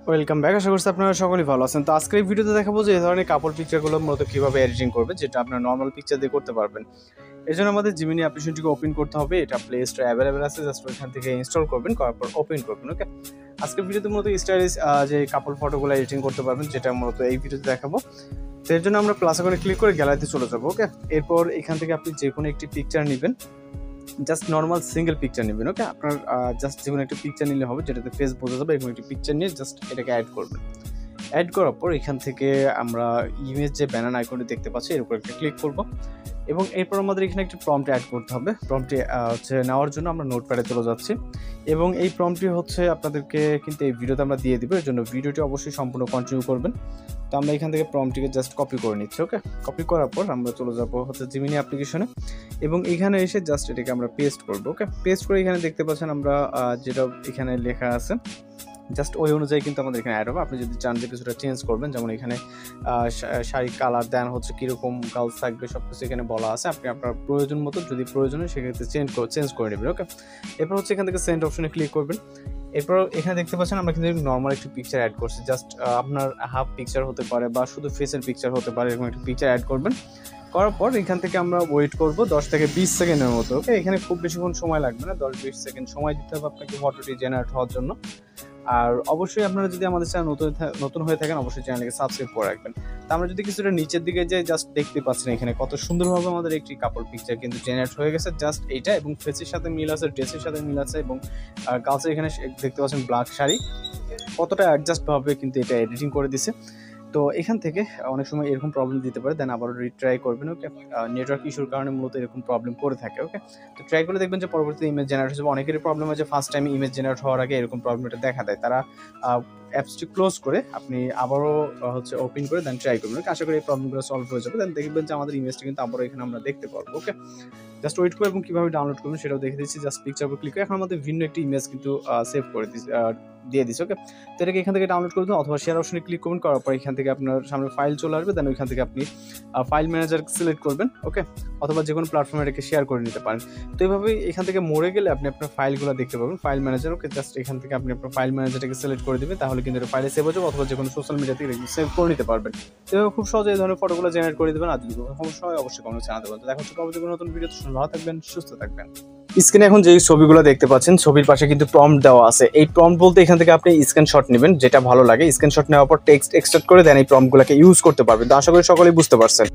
Welcome back. আশা করছি আপনারা সকলেই ভালো আছেন। তো আজকের এই ভিডিওতে দেখাবো যে এই ধরনের কাপড় পিকচারগুলো মূলত কীভাবে এডিটিং করবে, যেটা আপনার নর্মাল পিকচার দিয়ে করতে পারবেন। এর জন্য আমাদের জিমিনি অ্যাপ্লিকেশনটিকে ওপেন করতে হবে। এটা প্লে স্টোরে অ্যাভেলেবেল আছে, জাস্ট ওইখান থেকে ইনস্টল করবেন, করার পর ওপেন করবেন। ওকে, আজকের ভিডিওতে মূলত স্টাইলিশ যে কাপড় ফটোগুলো এডিটিং করতে পারবেন, যেটা মূলত এই ভিডিওতে দেখাবো। তো এর জন্য আমরা প্লাস আইকনে ক্লিক করে গ্যালারিতে চলে যাবো। ওকে, এরপর এখান থেকে আপনি যে কোনো একটি পিকচার নেবেন, জাস্ট নর্মাল সিঙ্গেল পিকচার নেবেন। ওকে, আপনার জাস্ট যে কোনো একটা পিকচার নিলে হবে, যেটাতে ফেস বোঝা যাবে। এরকম একটি পিকচার নিয়ে জাস্ট এটাকে অ্যাড করবেন। অ্যাড করার পর এখান থেকে আমরা ইমেজ যে ব্যানার আইকনটি দেখতে পাচ্ছি, এর উপর একটা ক্লিক করব এবং এরপর আমাদের এখানে একটি প্রম্পট অ্যাড করতে হবে। প্রম্পটটি হচ্ছে নেওয়ার জন্য আমরা নোটপ্যাডে চলে যাচ্ছি এবং এই প্রম্পটটি হচ্ছে আপনাদেরকে কিন্তু এই ভিডিওতে আমরা দিয়ে দিব। এর জন্য ভিডিওটি অবশ্যই সম্পূর্ণ কন্টিনিউ করবেন। তো আমরা এখান থেকে প্রম্পটটিকে জাস্ট কপি করে নিচ্ছি। ওকে, কপি করার পর আমরা চলে যাব হচ্ছে জিমিনি অ্যাপ্লিকেশনে এবং এখানে এসে জাস্ট এটাকে আমরা পেস্ট করব। ওকে, পেস্ট করে এখানে দেখতে পাচ্ছেন আমরা যেটা এখানে লেখা আছে, জাস্ট ওই অনুযায়ী কিন্তু আমাদের এখানে অ্যাড হবে। আপনি যদি চান যে কিছুটা চেঞ্জ করবেন, যেমন এখানে শাড়ি কালার দেন হচ্ছে কীরকম গার্লস থাকবে, সব কিছু এখানে বলা আছে। আপনি আপনার প্রয়োজন মতো যদি প্রয়োজন হয় সেক্ষেত্রে চেঞ্জ করে নেবেন। ওকে, এরপর হচ্ছে এখান থেকে সেন্ড অপশনে ক্লিক করবেন। এরপর এখানে দেখতে পাচ্ছেন আমরা কিন্তু নর্মাল একটি পিকচার অ্যাড করছি। জাস্ট আপনার হাফ পিকচার হতে পারে বা শুধু ফেসের পিকচার হতে পারে, এরকম একটি পিকচার অ্যাড করবেন। করার পর এখান থেকে আমরা ওয়েট করব 10 থেকে 20 সেকেন্ডের মতো। ওকে, এখানে খুব বেশিক্ষণ সময় লাগবে না, 10-20 সেকেন্ড সময় দিতে হবে আপনাকে ফটোটি জেনারেট হওয়ার জন্য। আর অবশ্যই আপনারা যদি আমাদের চ্যানেল নতুন হয়ে থাকেন, অবশ্যই চ্যানেলকে সাবস্ক্রাইব করে রাখবেন। তো আমরা যদি কিছুটা নিচের দিকে যাই, জাস্ট দেখতে পাচ্ছেন এখানে কত সুন্দরভাবে আমাদের একটি কাপড় পিকচার কিন্তু জেনারেট হয়ে গেছে। জাস্ট এইটা এবং ফেসের সাথে মিল আছে, ড্রেসের সাথে মিল আছে এবং গার্লসের এখানে দেখতে পাচ্ছেন ব্ল্যাক শাড়ি, কতটা অ্যাডজাস্টভাবে কিন্তু এটা এডিটিং করে দিছে। তো এখান থেকে অনেক সময় এরকম প্রবলেম দিতে পারে, দেন আবার রিট্রাই করবেন। ওকে, নেটওয়ার্ক ইস্যুর কারণে মূলত এরকম প্রবলেম করে থাকে। ওকে, তো ট্রাই করে দেখবেন যে পরবর্তীতে ইমেজ জেনারেট হচ্ছে। অনেকেরই প্রবলেম হয় যে ফার্স্ট টাইম ইমেজ জেনারেট হওয়ার আগে এরকম প্রবলেমটা দেখা দেয়। তারা অ্যাপসটি ক্লোজ করে আপনি আবারও হচ্ছে ওপেন করে দেন ট্রাই করবেন। আশা করি এই প্রবলেমগুলো সলভ হয়ে যাবে। দেন দেখবেন যে আমাদের ইমেজটা কিন্তু আবারও এখানে আমরা দেখতে পারবো। ওকে, জাস্ট ওয়েট করে এবং কীভাবে ডাউনলোড করবেন সেটাও দেখে দিচ্ছি। জাস্ট পিকচার উপর ক্লিক করে এখন আমাদের ভিন্ন একটি ইমেজ কিন্তু সেভ করে দিয়ে দিচ্ছি। ওকে, তো এটাকে এখান থেকে ডাউনলোড করে দেন অথবা শেয়ার অপশনে ক্লিক করবেন। করার পর এখান থেকে আপনার সামনে ফাইল চলে আসবে, দেন ওইখান থেকে আপনি ফাইল ম্যানেজার সিলেক্ট করবেন। ওকে, অথবা যে কোনো প্ল্যাটফর্মে এটাকে শেয়ার করে নিতে পারেন। তো এইভাবেই এখান থেকে মরে গেলে আপনি আপনার ফাইলগুলো দেখতে পাবেন ফাইল ম্যানেজার। ওকে, জাস্ট এখান থেকে আপনি আপনার ফাইল ম্যানেজারটাকে সিলেক্ট করে দেবেন, তাহলে কিন্তু এটা ফাইলে সেভ হয়ে যাবে অথবা যে কোনো সোশ্যাল মিডিয়া থেকে সেভ করে নিতে পারবেন। তো খুব সহজে এই ধরনের ফটোগুলো জেনারেট করে দেবেন। আর যদি কোনো সমস্যা হয় অবশ্যই কমেন্টে জানাতে পারেন। তো দেখা হচ্ছে পরবর্তী কোনো নতুন ভিডিওতে। ভালো থাকবেন, সুস্থ থাকবেন। স্ক্রিনে এখন যে ছবিগুলো দেখতে পাচ্ছেন, ছবির পাশে কিন্তু প্রম্পট দেওয়া আছে। এই প্রম্পট বলতে এখান থেকে আপনি স্ক্রিনশট নেবেন, যেটা ভালো লাগে। স্ক্রিনশট নেওয়ার পর টেক্সট এক্সট্রাক্ট করে দেন এই প্রম্পটগুলোকে ইউজ করতে পারবেন। তো আশা করি সকলেই বুঝতে পারছেন।